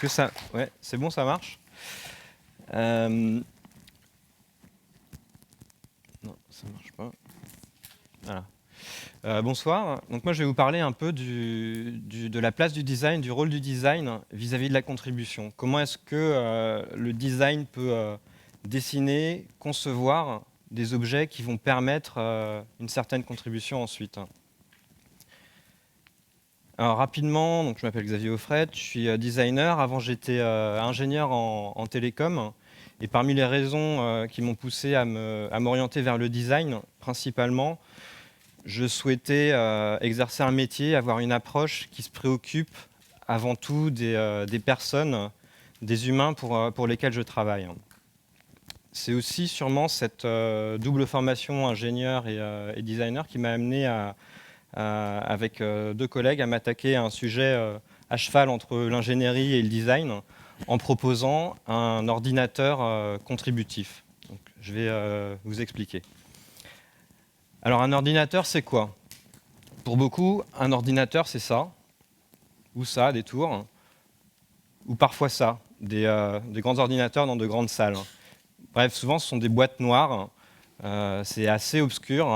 que ça... Ouais, c'est bon, ça marche. Non, ça marche pas. Voilà. Bonsoir. Donc moi, je vais vous parler un peu de la place du design, du rôle du design vis-à-vis de la contribution. Comment est-ce que le design peut dessiner, concevoir des objets qui vont permettre une certaine contribution ensuite. Alors rapidement, donc je m'appelle Xavier Offret, je suis designer. Avant, j'étais ingénieur en télécom. Et parmi les raisons qui m'ont poussé à m'orienter vers le design, principalement, je souhaitais exercer un métier, avoir une approche qui se préoccupe avant tout des personnes, des humains pour lesquels je travaille. C'est aussi sûrement cette double formation ingénieur et designer qui m'a amené avec deux collègues à m'attaquer à un sujet à cheval entre l'ingénierie et le design en proposant un ordinateur contributif. Donc, je vais vous expliquer. Alors un ordinateur, c'est quoi? Pour beaucoup, un ordinateur, c'est ça, ou ça, des tours, ou parfois ça, des grands ordinateurs dans de grandes salles. Bref, souvent, ce sont des boîtes noires. C'est assez obscur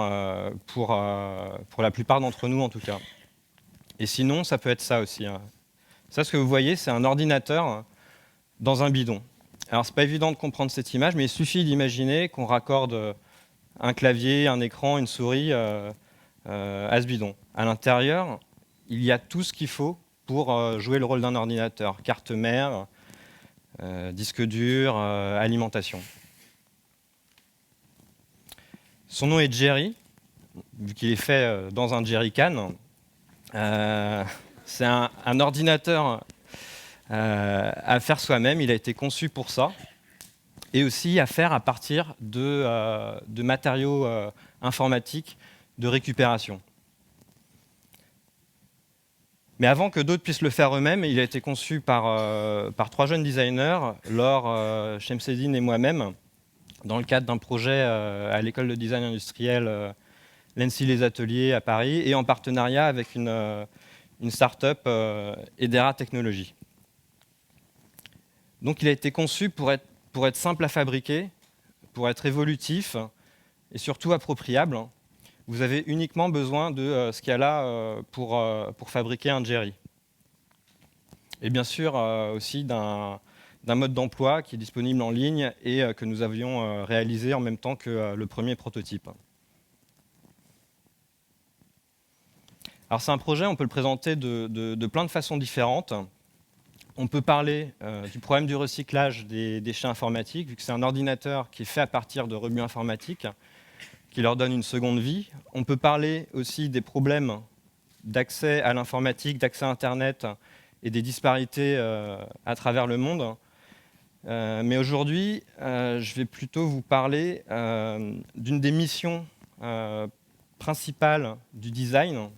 pour la plupart d'entre nous, en tout cas. Et sinon, ça peut être ça aussi. Ça, ce que vous voyez, c'est un ordinateur dans un bidon. Alors, c'est pas évident de comprendre cette image, mais il suffit d'imaginer qu'on raccorde un clavier, un écran, une souris à ce bidon. À l'intérieur, il y a tout ce qu'il faut pour jouer le rôle d'un ordinateur. Carte mère, disque dur, alimentation. Son nom est Jerry, vu qu'il est fait dans un jerrycan. C'est un ordinateur à faire soi-même. Il a été conçu pour ça. Et aussi à faire à partir de matériaux informatiques de récupération. Mais avant que d'autres puissent le faire eux-mêmes, il a été conçu par trois jeunes designers, Laure, Shemseddine et moi-même, dans le cadre d'un projet à l'école de design industriel l'ENSI Les Ateliers à Paris, et en partenariat avec une start-up, Edera Technologies. Donc il a été conçu pour être simple à fabriquer, pour être évolutif et surtout appropriable. Vous avez uniquement besoin de ce qu'il y a là pour fabriquer un Jerry. Et bien sûr aussi d'un mode d'emploi qui est disponible en ligne et que nous avions réalisé en même temps que le premier prototype. Alors c'est un projet, on peut le présenter de plein de façons différentes. On peut parler du problème du recyclage des déchets informatiques, vu que c'est un ordinateur qui est fait à partir de rebuts informatiques, qui leur donne une seconde vie. On peut parler aussi des problèmes d'accès à l'informatique, d'accès à Internet et des disparités à travers le monde. Mais aujourd'hui, je vais plutôt vous parler d'une des missions principales du design,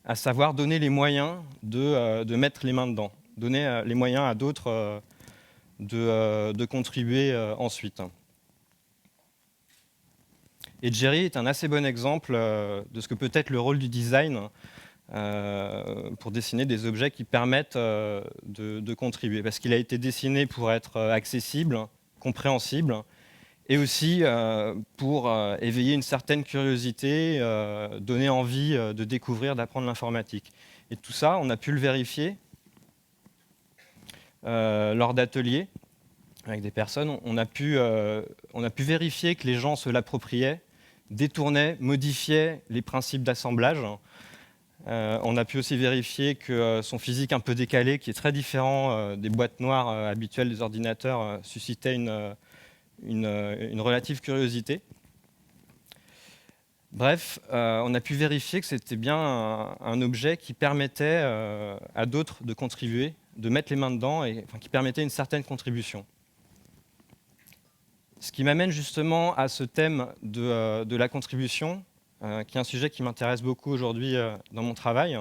à savoir donner les moyens de mettre les mains dedans, donner les moyens à d'autres de contribuer ensuite. Et Jerry est un assez bon exemple de ce que peut être le rôle du design pour dessiner des objets qui permettent de contribuer. Parce qu'il a été dessiné pour être accessible, compréhensible, et aussi pour éveiller une certaine curiosité, donner envie de découvrir, d'apprendre l'informatique. Et tout ça, on a pu le vérifier lors d'ateliers avec des personnes. On a pu vérifier que les gens se l'appropriaient, détournaient, modifiaient les principes d'assemblage. On a pu aussi vérifier que son physique un peu décalé, qui est très différent des boîtes noires habituelles des ordinateurs, suscitait une relative curiosité. Bref, on a pu vérifier que c'était bien un objet qui permettait à d'autres de contribuer, de mettre les mains dedans, et qui permettait une certaine contribution. Ce qui m'amène justement à ce thème de la contribution, qui est un sujet qui m'intéresse beaucoup aujourd'hui dans mon travail.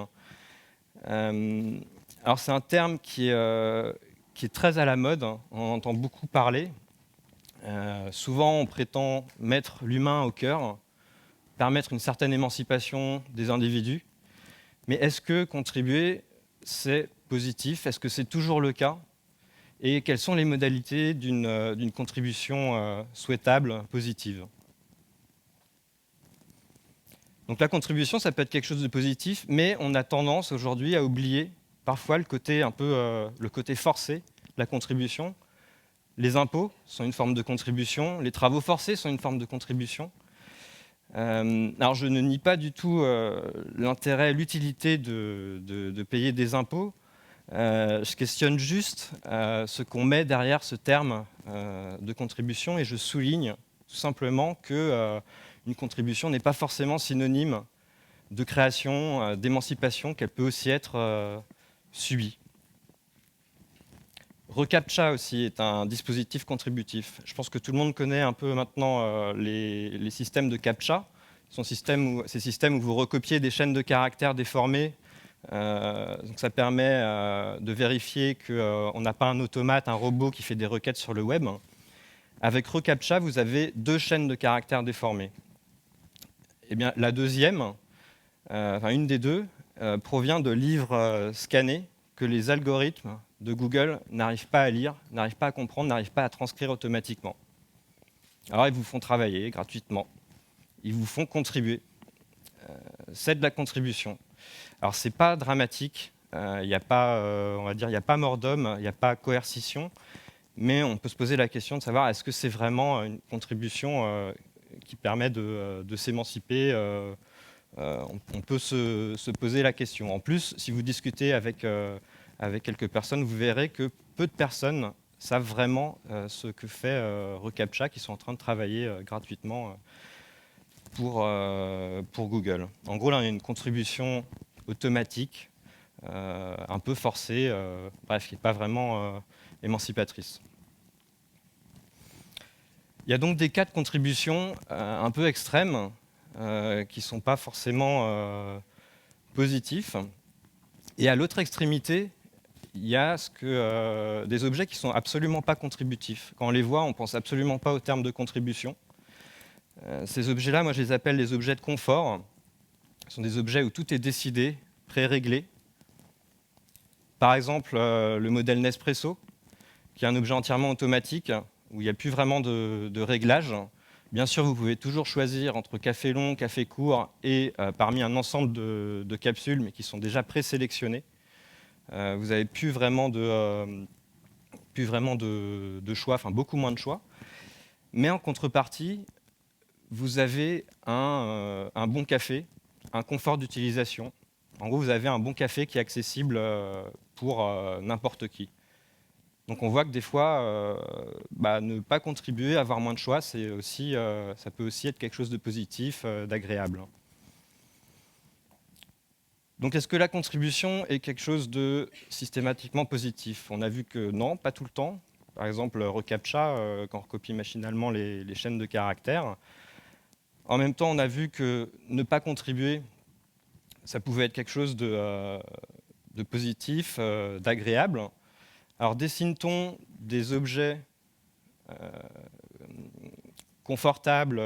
Alors c'est un terme qui est très à la mode, on en entend beaucoup parler. Souvent on prétend mettre l'humain au cœur, permettre une certaine émancipation des individus. Mais est-ce que contribuer, c'est positif? Est-ce que c'est toujours le cas? Et quelles sont les modalités d'une contribution souhaitable, positive? Donc la contribution, ça peut être quelque chose de positif, mais on a tendance aujourd'hui à oublier parfois le côté le côté forcé de la contribution. Les impôts sont une forme de contribution, les travaux forcés sont une forme de contribution. Alors je ne nie pas du tout l'intérêt, l'utilité de payer des impôts. Je questionne juste ce qu'on met derrière ce terme de contribution, et je souligne tout simplement que une contribution n'est pas forcément synonyme de création, d'émancipation, qu'elle peut aussi être subie. ReCAPTCHA aussi est un dispositif contributif. Je pense que tout le monde connaît un peu maintenant les systèmes de CAPTCHA. Ces systèmes où vous recopiez des chaînes de caractères déformées. Donc ça permet de vérifier qu'on n'a pas un automate, un robot qui fait des requêtes sur le web. Avec ReCAPTCHA, vous avez 2 chaînes de caractères déformées. Eh bien, la deuxième, une des deux, provient de livres scannés que les algorithmes de Google n'arrivent pas à lire, n'arrivent pas à comprendre, n'arrivent pas à transcrire automatiquement. Alors ils vous font travailler gratuitement, ils vous font contribuer. C'est de la contribution. Alors c'est pas dramatique, il n'y a pas, on va dire, il n'y a pas mort d'homme, il n'y a pas coercition, mais on peut se poser la question de savoir est-ce que c'est vraiment une contribution qui permet de s'émanciper. On peut se poser la question. En plus, si vous discutez avec quelques personnes, vous verrez que peu de personnes savent vraiment ce que fait ReCAPTCHA, qui sont en train de travailler gratuitement pour Google. En gros, là, on a une contribution automatique, un peu forcée, bref, qui n'est pas vraiment émancipatrice. Il y a donc des cas de contribution un peu extrêmes qui ne sont pas forcément positifs. Et à l'autre extrémité, il y a des objets qui ne sont absolument pas contributifs. Quand on les voit, on ne pense absolument pas au terme de contribution. Ces objets-là, moi je les appelle les objets de confort. Ce sont des objets où tout est décidé, pré-réglé. Par exemple, le modèle Nespresso, qui est un objet entièrement automatique, où il n'y a plus vraiment de réglage. Bien sûr, vous pouvez toujours choisir entre café long, café court, et parmi un ensemble de capsules, mais qui sont déjà présélectionnées. Vous n'avez plus vraiment de choix, enfin beaucoup moins de choix. Mais en contrepartie, vous avez un bon café, un confort d'utilisation. En gros, vous avez un bon café qui est accessible pour n'importe qui. Donc on voit que des fois, ne pas contribuer, avoir moins de choix, ça peut aussi être quelque chose de positif, d'agréable. Donc est-ce que la contribution est quelque chose de systématiquement positif? On a vu que non, pas tout le temps. Par exemple, ReCAPTCHA, quand on recopie machinalement les chaînes de caractères. En même temps, on a vu que ne pas contribuer, ça pouvait être quelque chose de positif, d'agréable. Alors dessine-t-on des objets confortables,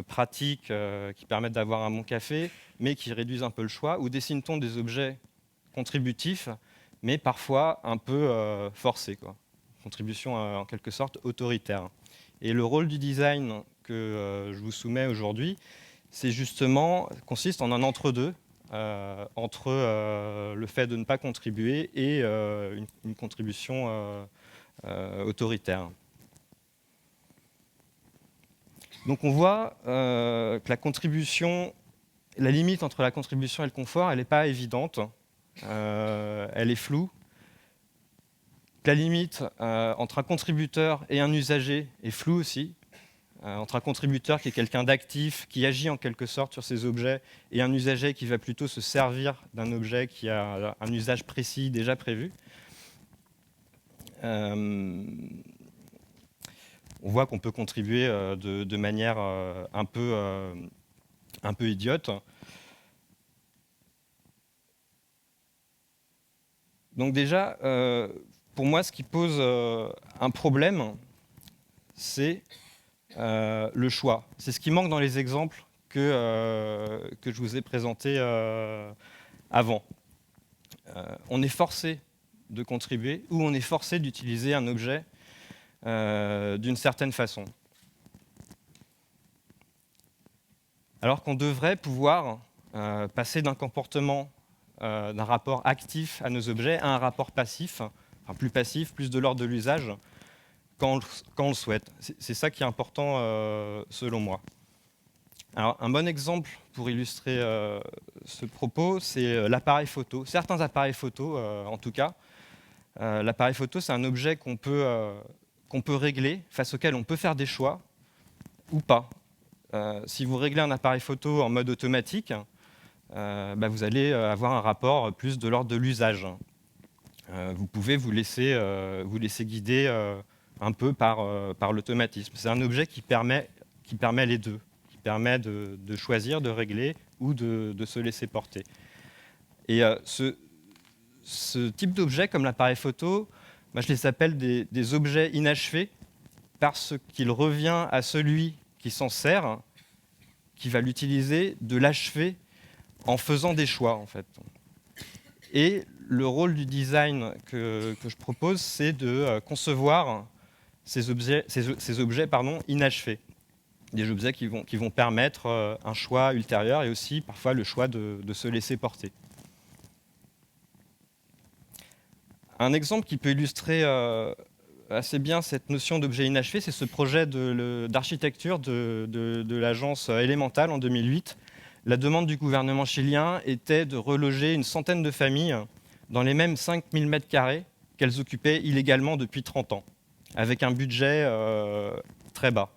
pratiques, qui permettent d'avoir un bon café, mais qui réduisent un peu le choix, ou dessine-t-on des objets contributifs, mais parfois un peu forcés, quoi. Contribution en quelque sorte autoritaire. Et le rôle du design que je vous soumets aujourd'hui, consiste en un entre-deux, entre le fait de ne pas contribuer et une contribution autoritaire. Donc on voit que la limite entre la contribution et le confort, elle n'est pas évidente, elle est floue. La limite entre un contributeur et un usager est floue aussi. Entre un contributeur qui est quelqu'un d'actif, qui agit en quelque sorte sur ces objets, et un usager qui va plutôt se servir d'un objet qui a un usage précis déjà prévu. On voit qu'on peut contribuer de manière un peu idiote. Donc déjà, pour moi, ce qui pose un problème, c'est le choix. C'est ce qui manque dans les exemples que je vous ai présentés avant. on est forcé de contribuer ou on est forcé d'utiliser un objet d'une certaine façon. Alors qu'on devrait pouvoir passer d'un comportement, d'un rapport actif à nos objets à un rapport passif, enfin plus passif, plus de l'ordre de l'usage, quand on le souhaite. C'est ça qui est important selon moi. Alors, un bon exemple pour illustrer ce propos, c'est l'appareil photo. Certains appareils photo, en tout cas. L'appareil photo, c'est un objet qu'on peut régler, face auquel on peut faire des choix ou pas. Si vous réglez un appareil photo en mode automatique, vous allez avoir un rapport plus de l'ordre de l'usage. Vous pouvez vous laisser guider un peu par l'automatisme. C'est un objet qui permet les deux, qui permet de choisir, de régler ou de se laisser porter. Et ce type d'objet, comme l'appareil photo, moi je les appelle des objets inachevés parce qu'il revient à celui qui s'en sert, qui va l'utiliser, de l'achever en faisant des choix, en fait. Et le rôle du design que je propose, c'est de concevoir ces objets inachevés. Des objets qui vont permettre un choix ultérieur et aussi parfois le choix de se laisser porter. Un exemple qui peut illustrer assez bien cette notion d'objet inachevé, c'est ce projet d'architecture de l'agence Elemental en 2008. La demande du gouvernement chilien était de reloger une centaine de familles dans les mêmes 5000 m² qu'elles occupaient illégalement depuis 30 ans, avec un budget très bas.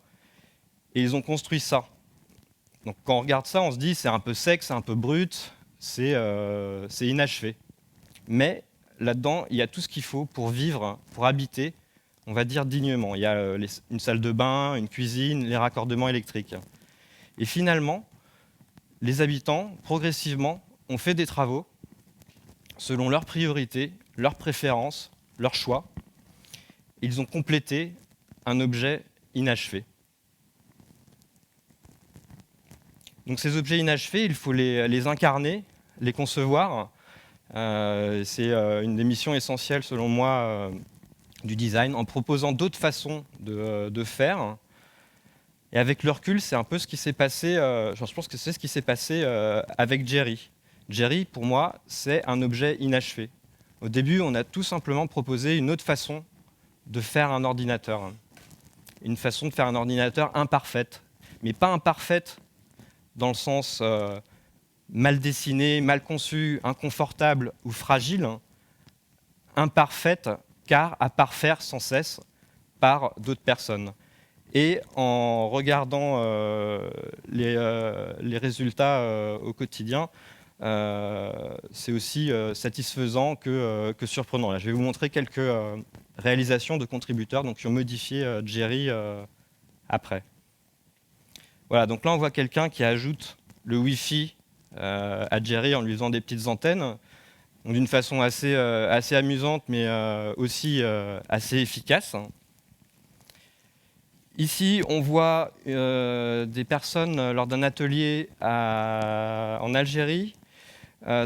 Et ils ont construit ça. Donc quand on regarde ça, on se dit c'est un peu sec, c'est un peu brut, c'est inachevé. Mais là-dedans, il y a tout ce qu'il faut pour vivre, pour habiter, on va dire dignement. Il y a une salle de bain, une cuisine, les raccordements électriques. Et finalement, les habitants, progressivement, ont fait des travaux selon leurs priorités, leurs préférences, leurs choix. Ils ont complété un objet inachevé. Donc ces objets inachevés, il faut les incarner, les concevoir. C'est une des missions essentielles, selon moi, du design, en proposant d'autres façons de faire. Et avec le recul, c'est un peu ce qui s'est passé, je pense que c'est ce qui s'est passé avec Jerry. Jerry, pour moi, c'est un objet inachevé. Au début, on a tout simplement proposé une autre façon de faire un ordinateur. Une façon de faire un ordinateur imparfaite. Mais pas imparfaite dans le sens mal dessiné, mal conçu, inconfortable ou fragile. Imparfaite car à parfaire sans cesse par d'autres personnes. Et en regardant les résultats au quotidien, c'est aussi satisfaisant que surprenant. Là, je vais vous montrer quelques réalisations de contributeurs qui ont modifié Jerry après. Voilà, donc là on voit quelqu'un qui ajoute le Wi-Fi à Jerry en lui faisant des petites antennes, d'une façon assez amusante mais aussi assez efficace. Ici, on voit des personnes lors d'un atelier en Algérie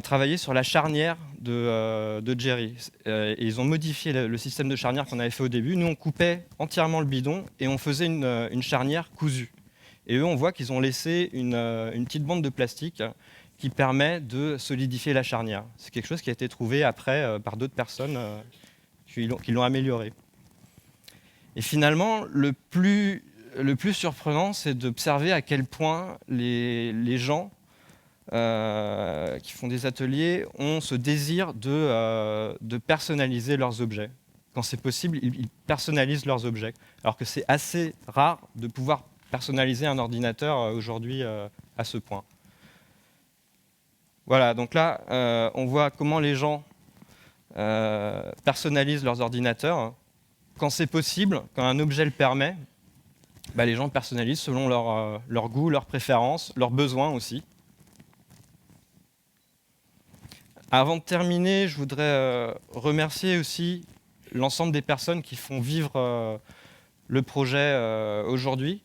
travailler sur la charnière de Jerry. Et ils ont modifié le système de charnière qu'on avait fait au début. Nous, on coupait entièrement le bidon et on faisait une charnière cousue. Et eux, on voit qu'ils ont laissé une petite bande de plastique qui permet de solidifier la charnière. C'est quelque chose qui a été trouvé après par d'autres personnes qui l'ont amélioré. Et finalement, le plus surprenant, c'est d'observer à quel point les gens qui font des ateliers ont ce désir de personnaliser leurs objets. Quand c'est possible, ils personnalisent leurs objets. Alors que c'est assez rare de pouvoir personnaliser un ordinateur aujourd'hui à ce point. Voilà, donc là, on voit comment les gens personnalisent leurs ordinateurs. Quand c'est possible, quand un objet le permet, les gens personnalisent selon leur goût, leurs préférences, leurs besoins aussi. Avant de terminer, je voudrais remercier aussi l'ensemble des personnes qui font vivre le projet aujourd'hui.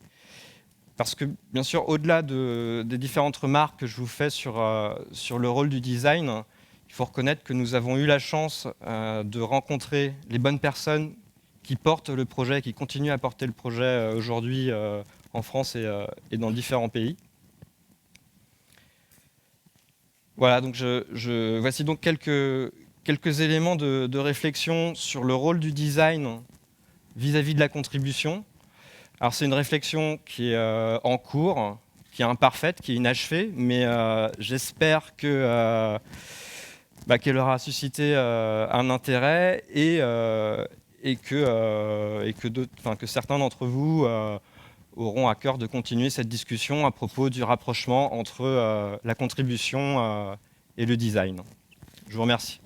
Parce que, bien sûr, au-delà des différentes remarques que je vous fais sur le rôle du design, Il faut reconnaître que nous avons eu la chance de rencontrer les bonnes personnes qui portent le projet, qui continuent à porter le projet aujourd'hui en France et dans différents pays. Voilà, donc voici donc quelques éléments de réflexion sur le rôle du design vis-à-vis de la contribution. Alors c'est une réflexion qui est en cours, qui est imparfaite, qui est inachevée, mais j'espère qu'elle aura suscité un intérêt et que certains d'entre vous auront à cœur de continuer cette discussion à propos du rapprochement entre la contribution et le design. Je vous remercie.